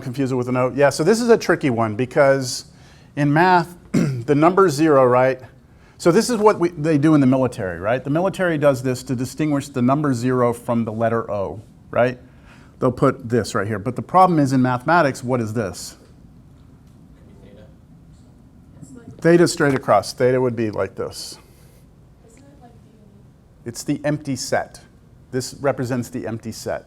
confuse it with an O. Yeah, so this is a tricky one because in math, the number 0, right? So this is what they do in the military, right? The military does this to distinguish the number 0 from the letter O, right? They'll put this right here. But the problem is in mathematics, what is this? Theta. Theta straight across. Theta would be like this. Isn't it like It's the empty set. This represents the empty set.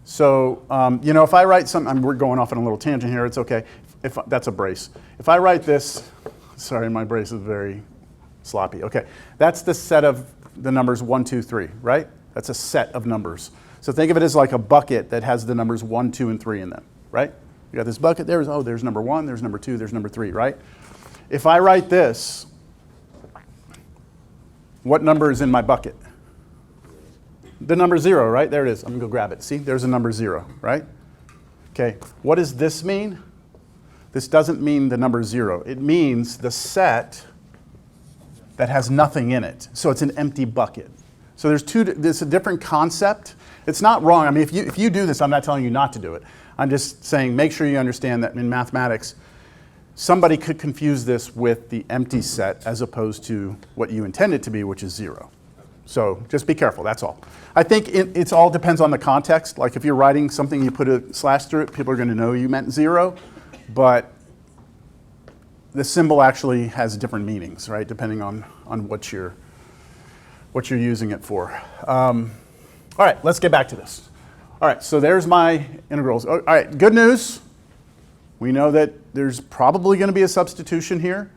So, you know, if I write something, we're going off on a little tangent here, it's okay. If that's a brace. If I write this, sorry, my brace is very sloppy. Okay, that's the set of the numbers 1, 2, 3, right? That's a set of numbers. So think of it as like a bucket that has the numbers 1, 2, and 3 in them, right? You got this bucket, there's number 1, there's number 2, there's number 3, right? If I write this, what number is in my bucket? The number 0, right? There it is. I'm going to go grab it. See, there's a number 0, right? Okay, what does this mean? This doesn't mean the number 0. It means the set that has nothing in it. So it's an empty bucket. So there's a different concept. It's not wrong. I mean, if you do this, I'm not telling you not to do it. I'm just saying make sure you understand that in mathematics, somebody could confuse this with the empty set as opposed to what you intend it to be, which is 0. So just be careful, that's all. I think it all depends on the context. Like if you're writing something, you put a slash through it, people are going to know you meant 0. But the symbol actually has different meanings, right? Depending on what you're using it for. All right, let's get back to this. All right, so there's my integrals. All right, good news. We know that there's probably going to be a substitution here.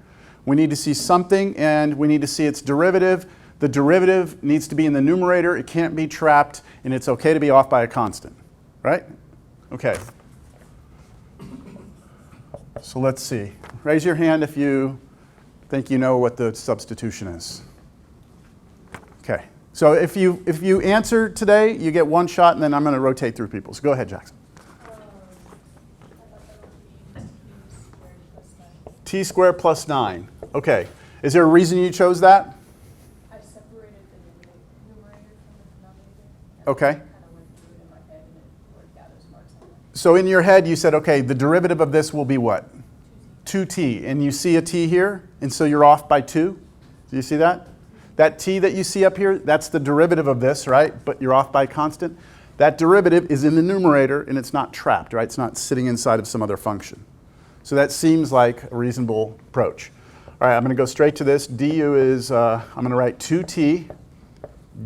We need to see something, and we need to see its derivative. The derivative needs to be in the numerator. It can't be trapped, and it's okay to be off by a constant, right? Okay. So let's see. Raise your hand if you think you know what the substitution is. Okay. So if you answer today, you get one shot, and then I'm going to rotate through people. So go ahead, Jackson. T squared plus 9. Okay. Is there a reason you chose that? I separated the numerator from the denominator. Okay. I kind of went through it in my head and it worked out as marks on it. So in your head, you said, okay, the derivative of this will be what? 2t. And you see a t here, and so you're off by 2. Do you see that? That t that you see up here, that's the derivative of this, right? But you're off by a constant. That derivative is in the numerator, and it's not trapped, right? It's not sitting inside of some other function. So that seems like a reasonable approach. All right, I'm going to go straight to this. Du is, I'm going to write 2t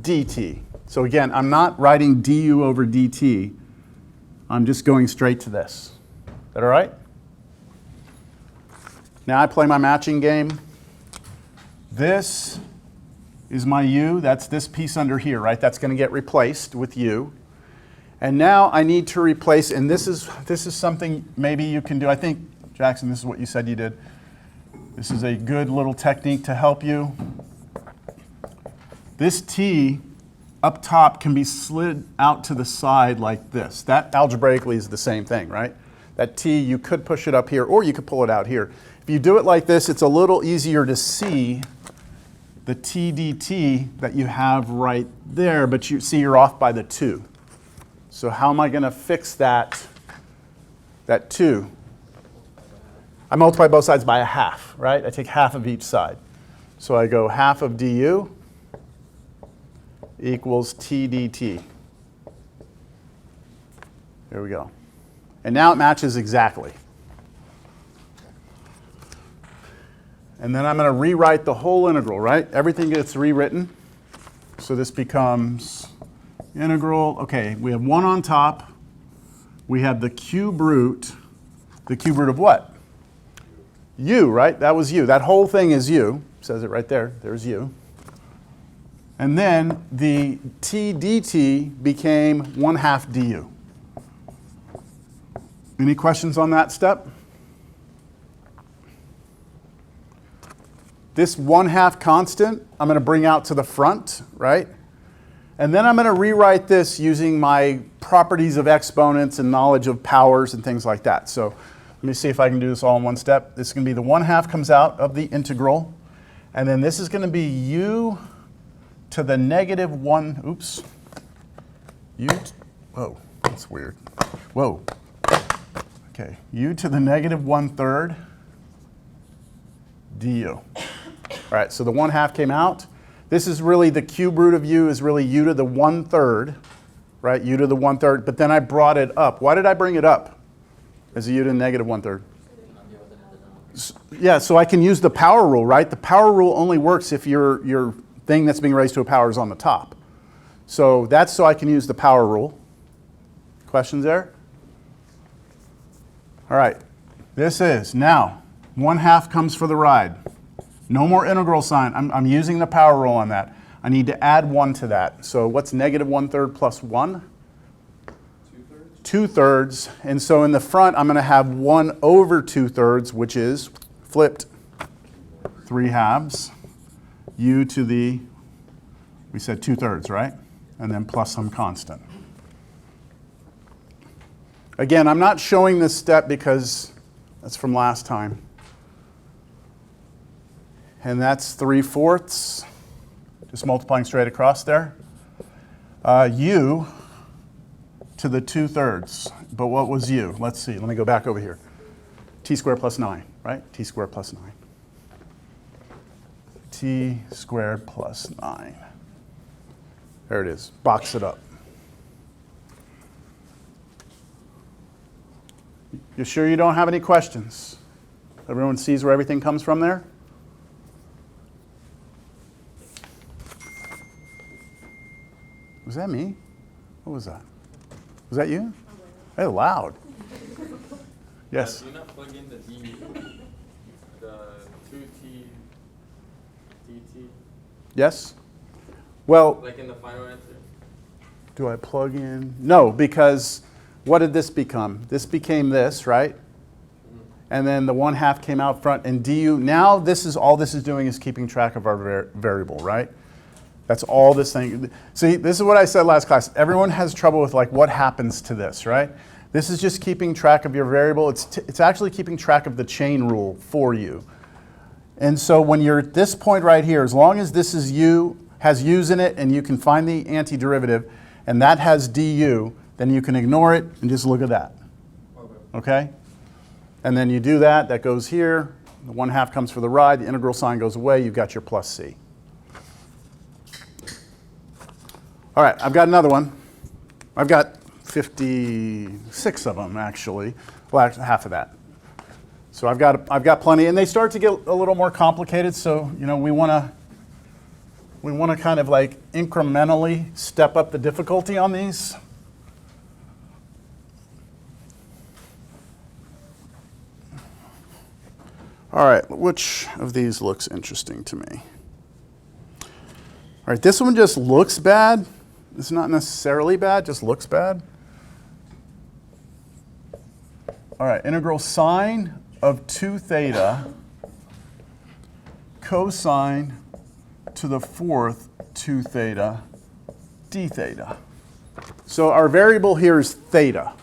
dt. So again, I'm not writing du over dt. I'm just going straight to this. Is that all right? Now I play my matching game. This is my u. That's this piece under here, right? That's going to get replaced with u. And now I need to replace, and this is something maybe you can do. I think, Jackson, this is what you said you did. This is a good little technique to help you. This t up top can be slid out to the side like this. That algebraically is the same thing, right? That t, you could push it up here, or you could pull it out here. If you do it like this, it's a little easier to see the t dt that you have right there, but you see you're off by the 2. So how am I going to fix that 2? I multiply both sides by a half, right? I take half of each side. So I go half of du equals t dt. There we go. And now it matches exactly. And then I'm going to rewrite the whole integral, right? Everything gets rewritten. So this becomes integral. Okay, we have 1 on top. We have the cube root. The cube root of what? U, right? That was u. That whole thing is u. Says it right there. There's u. And then the t dt became 1/2 du. Any questions on that step? This 1/2 constant, I'm going to bring out to the front, right? And then I'm going to rewrite this using my properties of exponents and knowledge of powers and things like that. So let me see if I can do this all in one step. This is going to be the 1/2 comes out of the integral. And then this is going to be u to the -1, oops. Whoa, that's weird. Whoa. Okay, u to the negative 1/3 du. All right, so the 1/2 came out. This is really the cube root of u is really u to the 1/3, right? U to the 1/3, but then I brought it up. Why did I bring it up as a u to the negative 1/3? Yeah, so I can use the power rule, right? The power rule only works if your thing that's being raised to a power is on the top. So that's so I can use the power rule. Questions there? All right, this is, now, 1/2 comes for the ride. No more integral sign. I'm using the power rule on that. I need to add 1 to that. So what's negative 1/3 plus 1? 2/3. And so in the front, I'm going to have 1 over 2/3, which is flipped 3/2 u to the, we said 2/3, right? And then plus some constant. Again, I'm not showing this step because that's from last time. And that's 3/4, just multiplying straight across there. U to the 2/3. But what was u? Let's see. Let me go back over here. T squared plus 9, right? T squared plus 9. T squared plus 9. There it is. Box it up. You sure you don't have any questions? Everyone sees where everything comes from there? Was that me? What was that? Was that you? Hey, loud. Yes? Do you not plug in the the 2t dt? Yes? Well, Like in the final answer? do I plug in? No, because what did this become? This became this, right? And then the 1/2 came out front, and du, now this is all this is doing is keeping track of our variable, right? That's all this thing. See, this is what I said last class. Everyone has trouble with like what happens to this, right? This is just keeping track of your variable. It's actually keeping track of the chain rule for you. And so when you're at this point right here, as long as this is u, has u's in it, and you can find the antiderivative, and that has du, then you can ignore it and just look at that. Okay? And then you do that, that goes here, the 1/2 comes for the ride, the integral sign goes away, you've got your plus c. All right, I've got another one. I've got 56 of them actually, well, actually half of that. So I've got plenty, and they start to get a little more complicated, so you know we want to kind of like incrementally step up the difficulty on these. All right, which of these looks interesting to me? All right, this one just looks bad. It's not necessarily bad, just looks bad. All right, integral sine of 2 theta cosine to the 4th 2 theta d theta. So our variable here is theta.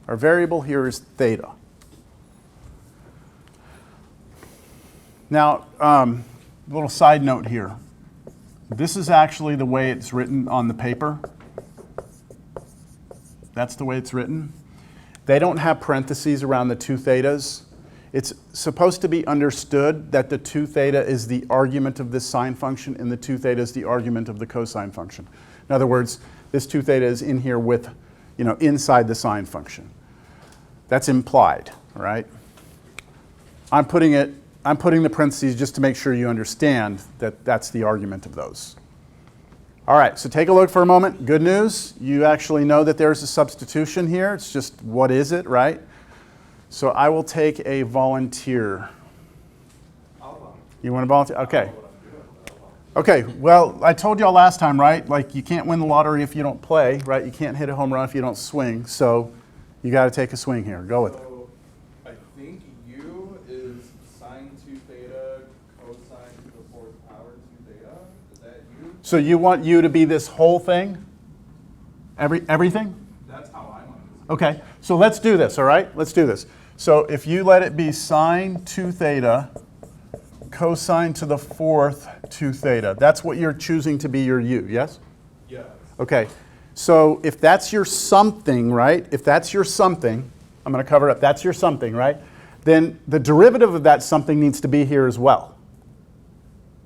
Our variable here is theta. Now, a little side note here. This is actually the way it's written on the paper. That's the way it's written. They don't have parentheses around the 2 thetas. It's supposed to be understood that the 2 theta is the argument of this sine function and the 2 theta is the argument of the cosine function. In other words, this 2 theta is in here with, you know, inside the sine function. That's implied, right? I'm putting the parentheses just to make sure you understand that that's the argument of those. All right, so take a look for a moment. Good news, you actually know that there's a substitution here. It's just what is it, right? So I will take a volunteer. You want to volunteer? Okay. Okay, well, I told y'all last time, right? Like you can't win the lottery if you don't play, right? You can't hit a home run if you don't swing. So you got to take a swing here. Go with it. So I think u is sine 2 theta cosine to the 4th power 2 theta. Is that u? So you want u to be this whole thing? Everything? That's how I'm understanding. Okay, so let's do this, all right? Let's do this. So if you let it be sine 2 theta cosine to the 4th 2 theta, that's what you're choosing to be your u, yes? Yes. Okay, so if that's your something, right? If that's your something, I'm going to cover up. That's your something, right? Then the derivative of that something needs to be here as well.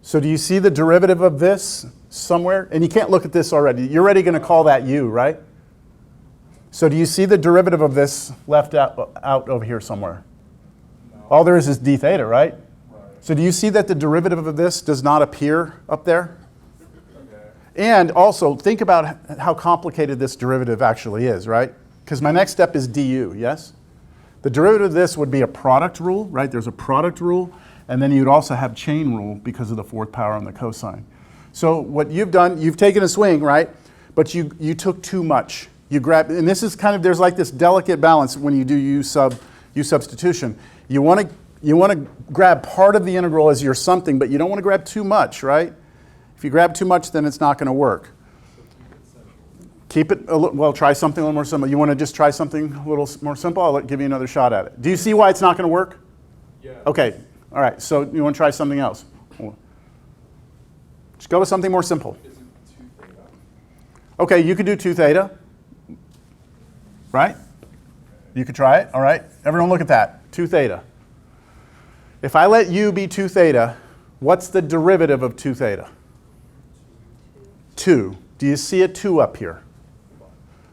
So do you see the derivative of this somewhere? And you can't look at this already. You're already going to call that u, right? So do you see the derivative of this left out over here somewhere? No. All there is d theta, right? Right. So do you see that the derivative of this does not appear up there? Okay. And also, think about how complicated this derivative actually is, right? Because my next step is du, yes? The derivative of this would be a product rule, right? There's a product rule, and then you'd also have chain rule because of the fourth power on the cosine. So what you've done, you've taken a swing, right? But you took too much. You grab, and this is kind of, there's like this delicate balance when you do u substitution. You want to grab part of the integral as your something, but you don't want to grab too much, right? If you grab too much, then it's not going to work. Keep it a little, well, try something a little more simple. You want to just try something a little more simple? I'll give you another shot at it. Do you see why it's not going to work? Yeah. Okay, all right, so you want to try something else? Just go with something more simple. Is it 2 theta? Okay, you could do 2 theta, right? You could try it, all right? Everyone look at that, 2 theta. If I let u be 2 theta, what's the derivative of 2 theta? 2. Do you see a 2 up here?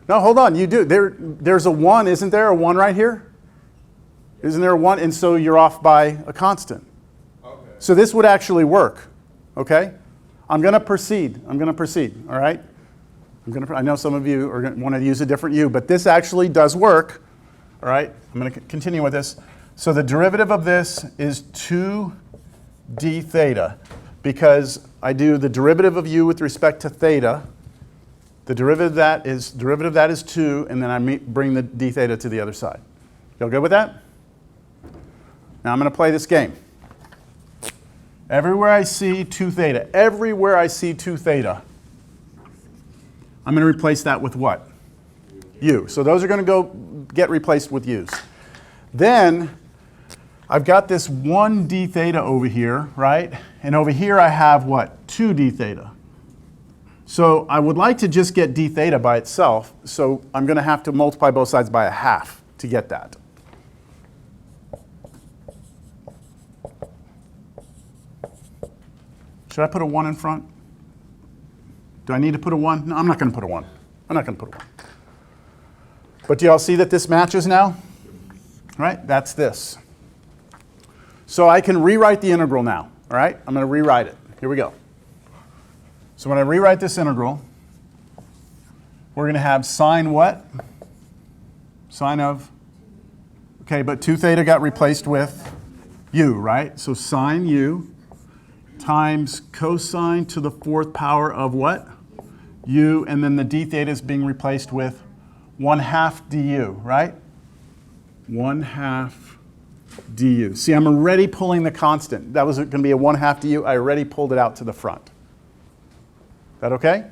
No, hold on, you do. There's a 1, isn't there? A 1 right here? Isn't there a 1? And so you're off by a constant. Okay. So this would actually work, okay? I'm going to proceed, all right? I know some of you are going to want to use a different u, but this actually does work, all right? I'm going to continue with this. So the derivative of this is 2d theta, because I do the derivative of u with respect to theta. The derivative of that is 2, and then I bring the d theta to the other side. Y'all good with that? Now I'm going to play this game. Everywhere I see 2 theta, I'm going to replace that with what? U. So those are going to go get replaced with u's. Then I've got this 1 d theta over here, right? And over here I have what? 2 d theta. So I would like to just get d theta by itself, so I'm going to have to multiply both sides by a half to get that. Should I put a 1 in front? Do I need to put a 1? No, I'm not going to put a 1. But do y'all see that this matches now? Right? That's this. So I can rewrite the integral now. All right? I'm going to rewrite it. Here we go. So when I rewrite this integral, we're going to have sine what? Sine of? Okay, but 2 theta got replaced with u, right? So sine u times cosine to the 4th power of what? U, and then the d theta is being replaced with 1/2 du, right? 1/2 du. See, I'm already pulling the constant. That was going to be a 1/2 du. I already pulled it out to the front. That okay?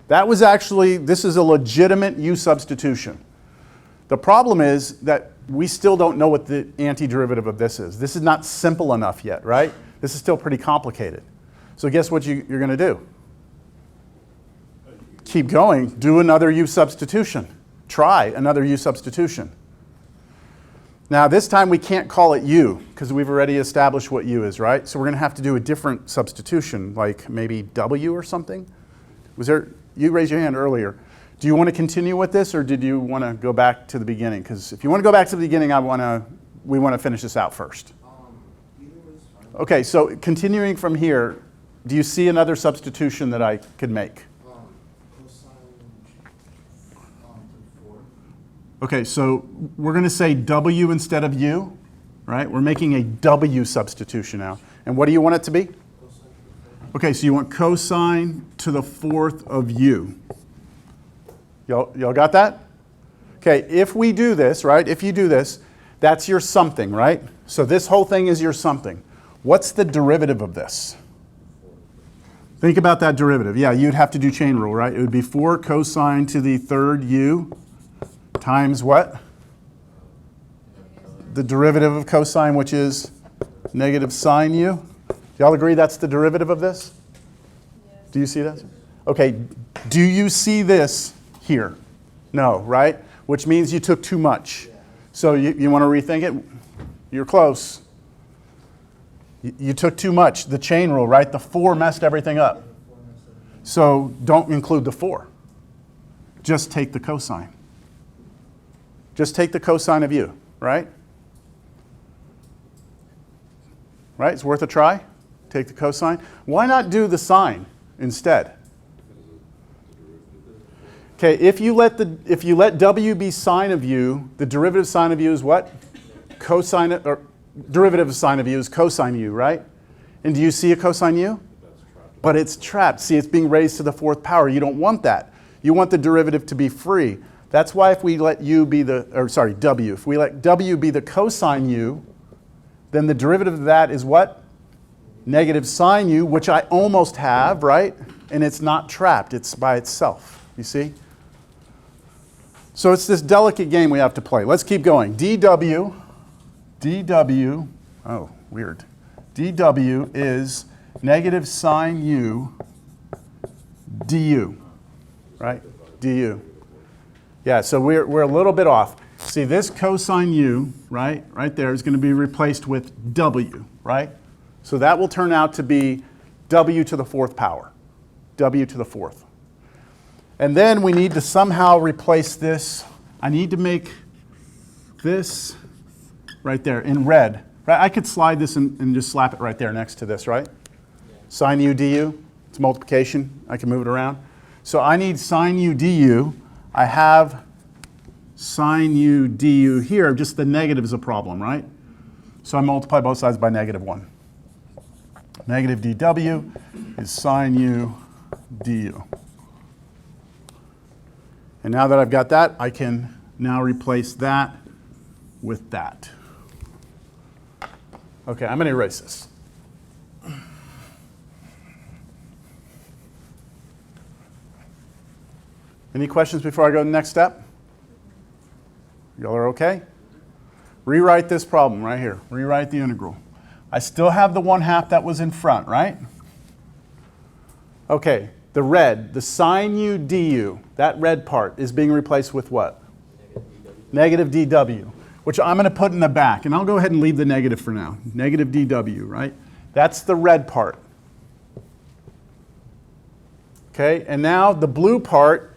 That was actually, this is a legitimate u substitution. The problem is that we still don't know what the antiderivative of this is. This is not simple enough yet, right? This is still pretty complicated. So guess what you're going to do? Keep going. Do another u substitution. Try another u substitution. Now this time we can't call it u because we've already established what u is, right? So we're going to have to do a different substitution, like maybe w or something. Was there? You raised your hand earlier. Do you want to continue with this, or did you want to go back to the beginning? Because if you want to go back to the beginning, we want to finish this out first. Either was fine. Okay, so continuing from here, do you see another substitution that I could make? Cosine to the 4th. Okay, so we're going to say w instead of u, right? We're making a w substitution now. And what do you want it to be? Okay, so you want cosine to the 4th of u. Y'all got that? Okay, if we do this, right, if you do this, that's your something, right? So this whole thing is your something. What's the derivative of this? Think about that derivative. Yeah, you'd have to do chain rule, right? It would be 4 cosine to the 3rd u times what? The derivative of cosine, which is negative sine u. Y'all agree that's the derivative of this? Yes. Do you see that? Okay, do you see this here? No, right? which means you took too much. So you want to rethink it? You're close. You took too much. The chain rule, right? The 4 messed everything up. So don't include the 4. Just take the cosine. Just take the cosine of u, right? Right? It's worth a try. Take the cosine. Why not do the sine instead? Okay, if you let w be sine of u, the derivative of sine of u is what? Cosine, or derivative of sine of u is cosine u, right? And do you see a cosine u? But it's trapped. See, it's being raised to the 4th power. You don't want that. You want the derivative to be free. That's why if we let u be w, if we let w be the cosine u, then the derivative of that is what? Negative sine u, which I almost have, right? And it's not trapped. It's by itself. You see? So it's this delicate game we have to play. Let's keep going. dw, oh, weird. dw is negative sine u du, right? du. Yeah, so we're a little bit off. See, this cosine u, right there, is going to be replaced with w, right? So that will turn out to be w to the 4th power, w to the 4th. And then we need to somehow replace this. I need to make this right there in red. Right? I could slide this and just slap it right there next to this, right? Sine u du, it's multiplication. I can move it around. So I need sine u du. I have sine u du here. Just the negative is a problem, right? So I multiply both sides by -1. Negative dw is sine u du. And now that I've got that, I can now replace that with that. Okay, I'm going to erase this. Any questions before I go to the next step? Y'all are okay? Rewrite this problem right here. Rewrite the integral. I still have the 1/2 that was in front, right? Okay, the red, the sine u du, that red part is being replaced with what? Negative dw, which I'm going to put in the back. And I'll go ahead and leave the negative for now. Negative dw, right? That's the red part. Okay, and now the blue part,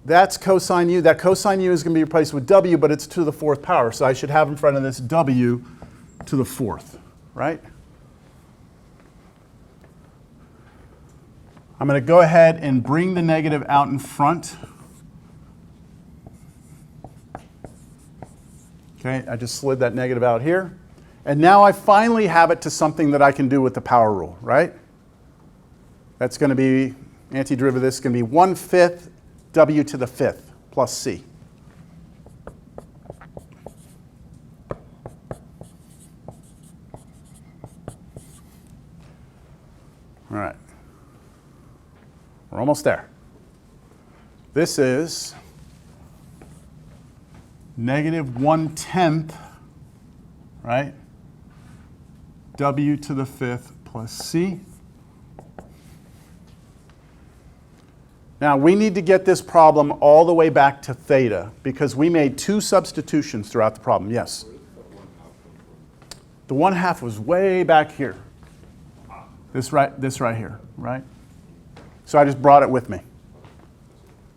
that's cosine u. That cosine u is going to be replaced with w, but it's to the 4th power. So I should have in front of this w to the 4th, right? I'm going to go ahead and bring the negative out in front. Okay, I just slid that negative out here. And now I finally have it to something that I can do with the power rule, right? That's going to be, antiderivative of this is going to be 1/5 w to the 5th plus c. All right. We're almost there. This is negative 1/10, right? W to the 5th plus c. Now, we need to get this problem all the way back to theta because we made 2 substitutions throughout the problem. Yes? The 1/2 was way back here. This right here, right? So I just brought it with me.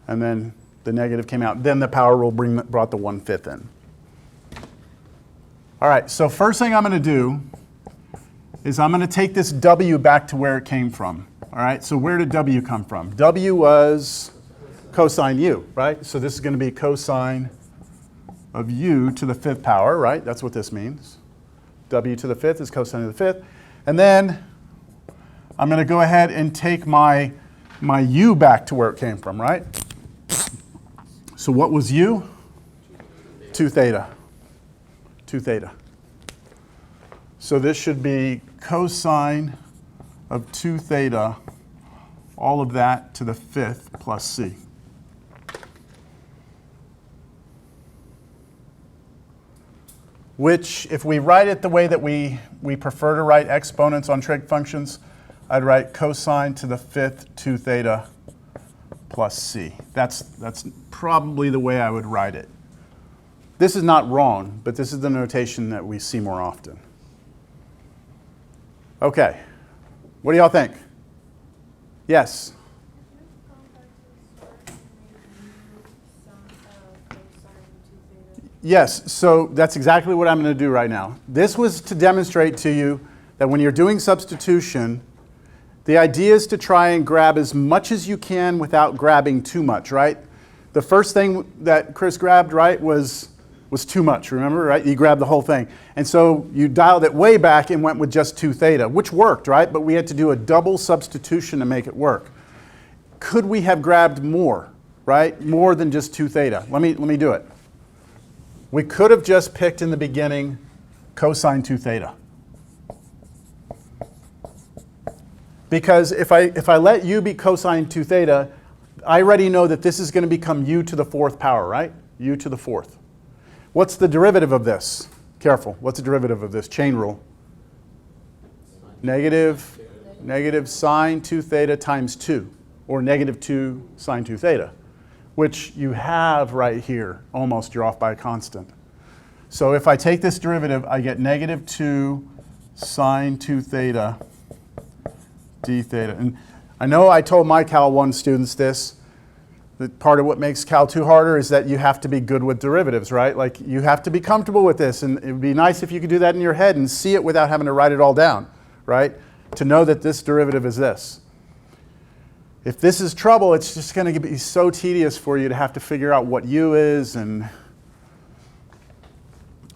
And then the negative came out. Then the power rule brought the 1/5 in. All right, so first thing I'm going to do is I'm going to take this w back to where it came from. All right, so where did w come from? W was cosine u, right? So this is going to be cosine of u to the 5th power, right? That's what this means. W to the 5th is cosine of the 5th. And then I'm going to go ahead and take my u back to where it came from, right? So what was u? 2 theta. 2 theta. So this should be cosine of 2 theta, all of that to the 5th plus c. Which, if we write it the way that we prefer to write exponents on trig functions, I'd write cosine to the 5th 2 theta plus c. That's probably the way I would write it. This is not wrong, but this is the notation that we see more often. Okay, what do y'all think? Yes? Yes, so that's exactly what I'm going to do right now. This was to demonstrate to you that when you're doing substitution, the idea is to try and grab as much as you can without grabbing too much, right? The first thing that Chris grabbed, right, was too much, remember, right? You grabbed the whole thing. And so you dialed it way back and went with just 2 theta, which worked, right? But we had to do a double substitution to make it work. Could we have grabbed more, right? More than just 2 theta. Let me do it. We could have just picked in the beginning cosine 2 theta. Because if I let u be cosine 2 theta, I already know that this is going to become u to the 4th power, right? U to the 4th. What's the derivative of this? Careful. What's the derivative of this? Chain rule. Negative sine 2 theta times 2, or negative 2 sine 2 theta, which you have right here. Almost, you're off by a constant. So if I take this derivative, I get negative 2 sine 2 theta d theta. And I know I told my Cal 1 students this, that part of what makes Cal 2 harder is that you have to be good with derivatives, right? Like, you have to be comfortable with this, and it would be nice if you could do that in your head and see it without having to write it all down, right? To know that this derivative is this. If this is trouble, it's just going to be so tedious for you to have to figure out what u is. And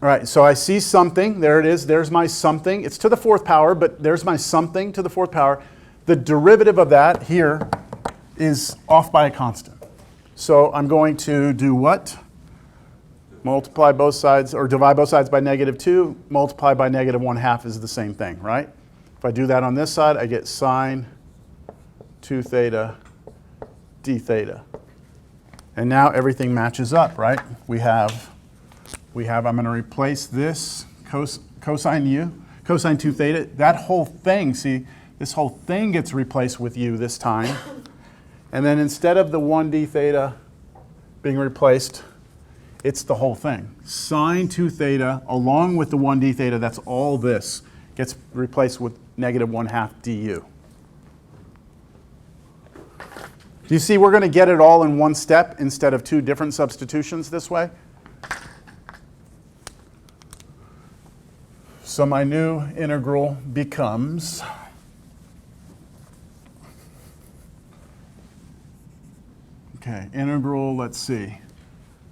all right, so I see something. There it is. There's my something. It's to the 4th power, but there's my something to the 4th power. The derivative of that here is off by a constant. So I'm going to do what? Multiply both sides, or divide both sides by negative 2. Multiply by negative 1/2 is the same thing, right? If I do that on this side, I get sine 2 theta d theta. And now everything matches up, right? We have I'm going to replace this cosine u, cosine 2 theta. That whole thing, see, this whole thing gets replaced with u this time. And then instead of the 1d theta being replaced, it's the whole thing. Sine 2 theta along with the 1d theta, that's all this, gets replaced with negative 1/2 du. Do you see we're going to get it all in one step instead of 2 different substitutions this way? So my new integral becomes integral, let's see.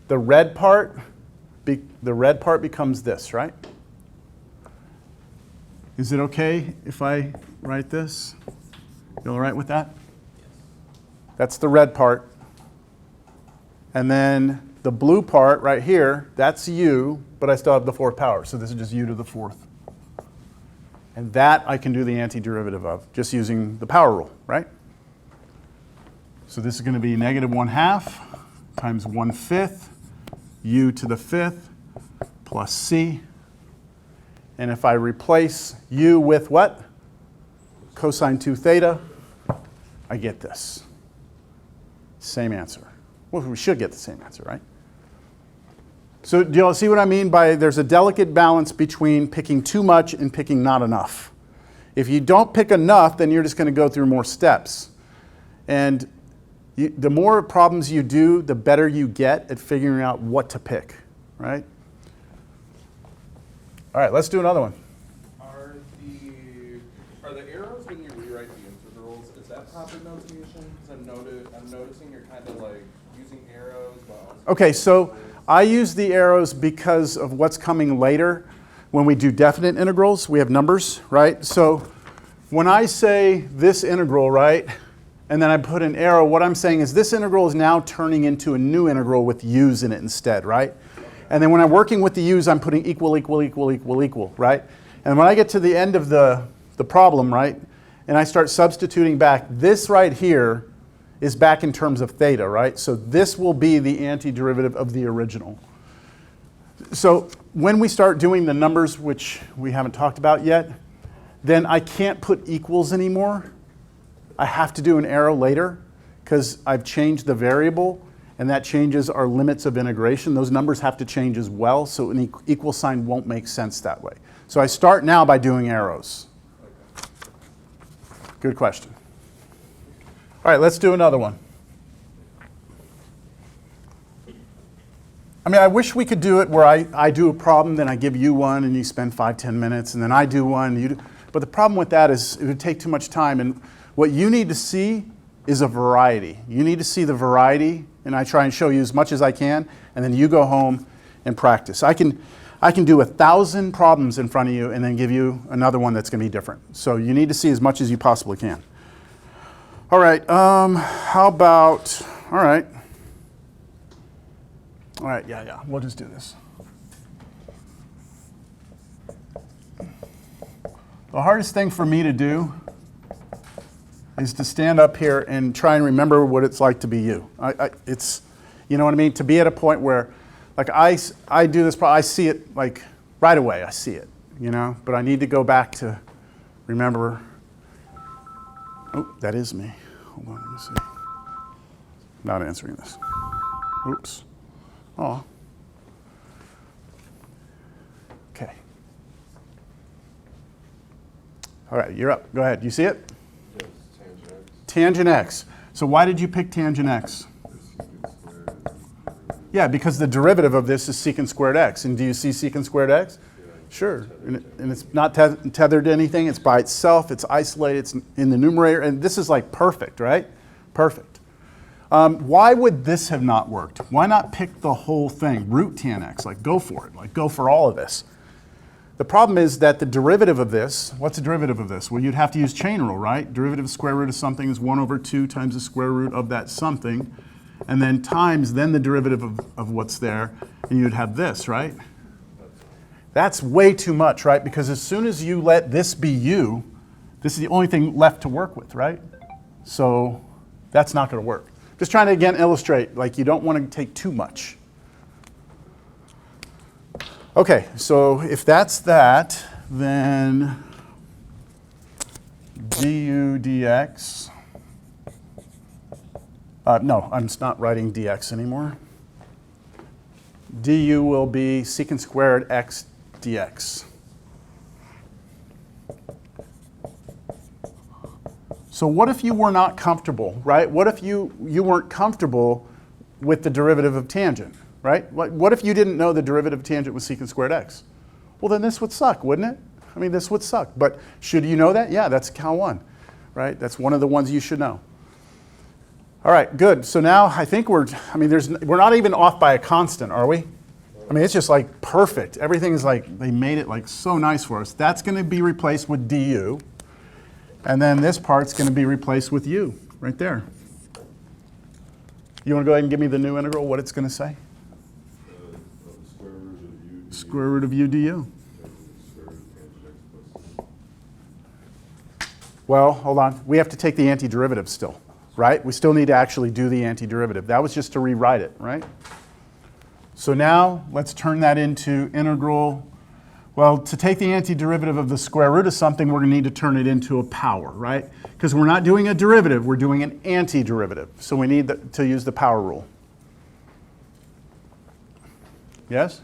The red part becomes this, right? Is it okay if I write this? You all right with that? That's the red part. And then the blue part right here, that's u, but I still have the 4th power. So this is just u to the 4th. And that I can do the antiderivative of, just using the power rule, right? So this is going to be negative 1/2 times 1/5 u to the 5th plus c. And if I replace u with what? Cosine 2 theta, I get this. Same answer. Well, we should get the same answer, right? So do you all see what I mean by there's a delicate balance between picking too much and picking not enough. If you don't pick enough, then you're just going to go through more steps. And the more problems you do, the better you get at figuring out what to pick, right? All right, let's do another one. Are the arrows when you rewrite the integrals, is that proper notation? Because I'm noticing you're kind of like using arrows while Okay, so I use the arrows because of what's coming later. When we do definite integrals, we have numbers, right? So when I say this integral, right, and then I put an arrow, what I'm saying is this integral is now turning into a new integral with u's in it instead, right? And then when I'm working with the u's, I'm putting equal, equal, equal, equal, equal, right? And when I get to the end of the problem, right, and I start substituting back, this right here is back in terms of theta, right? So this will be the antiderivative of the original. So when we start doing the numbers, which we haven't talked about yet, then I can't put equals anymore. I have to do an arrow later because I've changed the variable, and that changes our limits of integration. Those numbers have to change as well, so an equal sign won't make sense that way. So I start now by doing arrows. Good question. All right, let's do another one. I mean, I wish we could do it where I do a problem, then I give you one, and you spend 5-10 minutes, and then I do one. And you do. But the problem with that is it would take too much time. And what you need to see is a variety. You need to see the variety, and I try and show you as much as I can, and then you go home and practice. I can do 1,000 problems in front of you and then give you another one that's going to be different. So you need to see as much as you possibly can. All right, how about, all right, yeah, we'll just do this. The hardest thing for me to do is to stand up here and try and remember what it's like to be you. It's, you know what I mean? To be at a point where, like I do this, I see it like right away, I see it, you know? But I need to go back to remember, oh, that is me. Hold on, let me see. Not answering this. Oops. Oh. Okay. All right, you're up. Go ahead. You see it? Yes, tangent x. Tangent x. So why did you pick tangent x? Yeah, because the derivative of this is secant squared x. And do you see secant squared x? Yeah, Sure. And it's not tethered to anything. It's by itself. It's isolated. It's in the numerator. And this is like perfect, right? Perfect. Why would this have not worked? Why not pick the whole thing, root tan x? Like, go for it. Like, go for all of this. The problem is that the derivative of this, what's the derivative of this? Well, you'd have to use chain rule, right? Derivative of square root of something is 1/2 times the square root of that something, and then times then the derivative of what's there, and you'd have this, right? That's way too much, right? Because as soon as you let this be u, this is the only thing left to work with, right? So that's not going to work. Just trying to, again, illustrate, like you don't want to take too much. Okay, so if that's that, then du dx, no, I'm not writing dx anymore. Du will be secant squared x dx. So what if you were not comfortable, right? What if you weren't comfortable with the derivative of tangent, right? What if you didn't know the derivative of tangent was secant squared x? Well, then this would suck, wouldn't it? I mean, this would suck. But should you know that? Yeah, that's Cal 1, right? That's one of the ones you should know. All right, good. So now I think we're not even off by a constant, are we? I mean, it's just like perfect. Everything is like, they made it like so nice for us. That's going to be replaced with du. And then this part's going to be replaced with u, right there. You want to go ahead and give me the new integral, what it's going to say? Square root of u du. Square root of u du. Well, hold on. We have to take the antiderivative still, right? We still need to actually do the antiderivative. That was just to rewrite it, right? So now let's turn that into integral. Well, to take the antiderivative of the square root of something, we're going to need to turn it into a power, right? Because we're not doing a derivative, we're doing an antiderivative. So we need to use the power rule. Yes?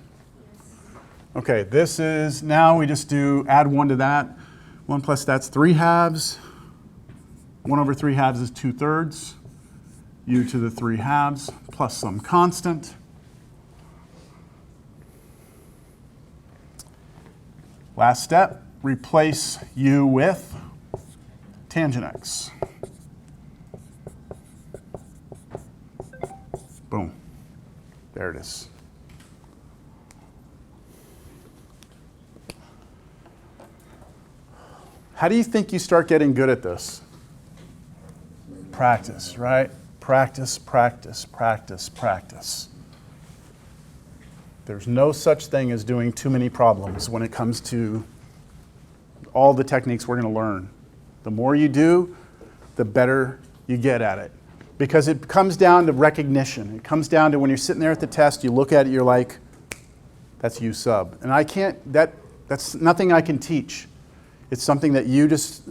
Okay, this is, now we just add 1 to that. 1 plus that's 3/2. 1/3 is 2/3. U to the 3/2 plus some constant. Last step, replace u with tangent x. Boom. There it is. How do you think you start getting good at this? Practice, right? Practice, practice, practice, practice. There's no such thing as doing too many problems when it comes to all the techniques we're going to learn. The more you do, the better you get at it. Because it comes down to recognition. It comes down to when you're sitting there at the test, you look at it, you're like, that's U sub. And I can't, that's nothing I can teach. It's something that you just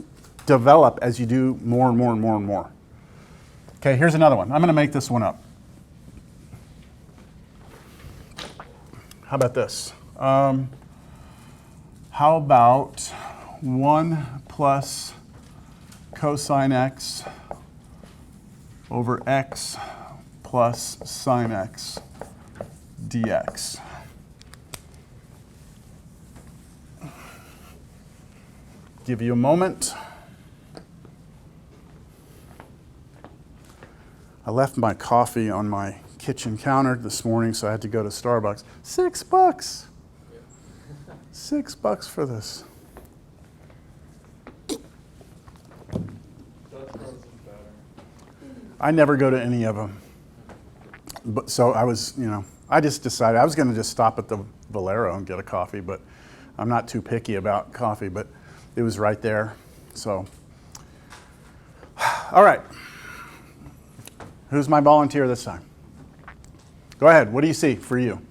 develop as you do more and more and more and more. Okay, here's another one. I'm going to make this one up. How about this? How about 1 plus cosine x over x plus sine x dx? Give you a moment. I left my coffee on my kitchen counter this morning, so I had to go to Starbucks. $6. $6 for this. Dutch Bros is better. I never go to any of them. But so I was, I just decided I was going to just stop at the Valero and get a coffee, but I'm not too picky about coffee, but it was right there. So, all right. Who's my volunteer this time? Go ahead. What do you see for you?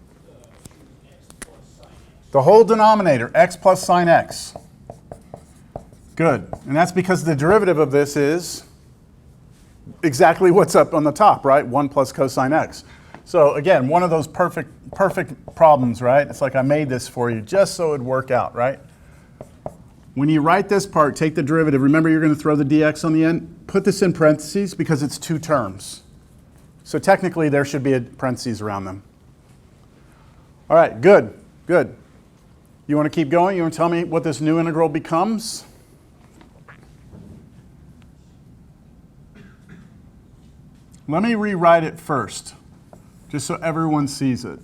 The whole denominator, x plus sine x. Good. And that's because the derivative of this is exactly what's up on the top, right? 1 plus cosine x. So again, one of those perfect problems, right? It's like I made this for you just so it would work out, right? When you write this part, take the derivative. Remember, you're going to throw the dx on the end. Put this in parentheses because it's 2 terms. So technically, there should be a parentheses around them. All right, good, good. You want to keep going? You want to tell me what this new integral becomes? Let me rewrite it first, just so everyone sees it.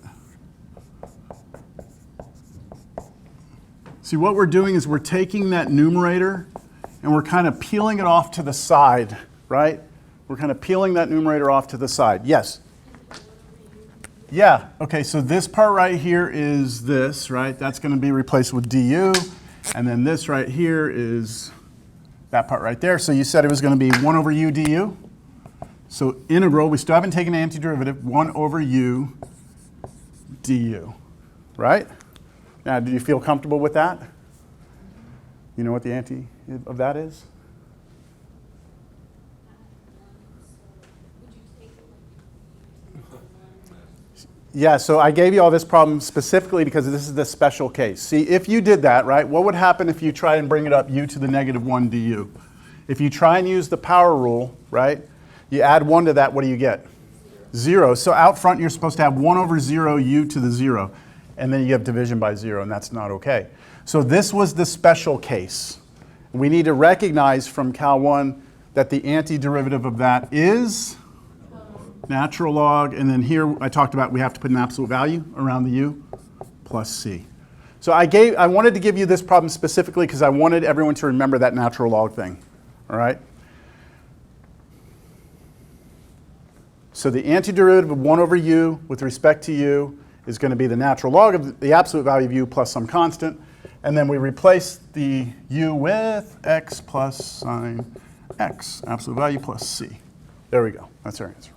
See, what we're doing is we're taking that numerator and we're kind of peeling it off to the side, right? We're kind of peeling that numerator off to the side. Yes? Yeah, okay, so this part right here is this, right? That's going to be replaced with du. And then this right here is that part right there. So you said it was going to be 1 over u du. So integral, we still haven't taken antiderivative, 1 over u du, right? Now, do you feel comfortable with that? You know what the anti of that is? Yeah, so I gave you all this problem specifically because this is the special case. See, if you did that, right, what would happen if you try and bring it up u to the negative 1 du? If you try and use the power rule, right, you add 1 to that, what do you get? 0. So out front, you're supposed to have 1 over 0 u to the 0. And then you have division by 0, and that's not okay. So this was the special case. We need to recognize from Cal 1 that the antiderivative of that is natural log, and then here I talked about we have to put an absolute value around the u plus c. So I wanted to give you this problem specifically because I wanted everyone to remember that natural log thing, all right? So the antiderivative of 1 over u with respect to u is going to be the natural log of the absolute value of u plus some constant. And then we replace the u with x plus sine x, absolute value plus c. There we go. That's our answer.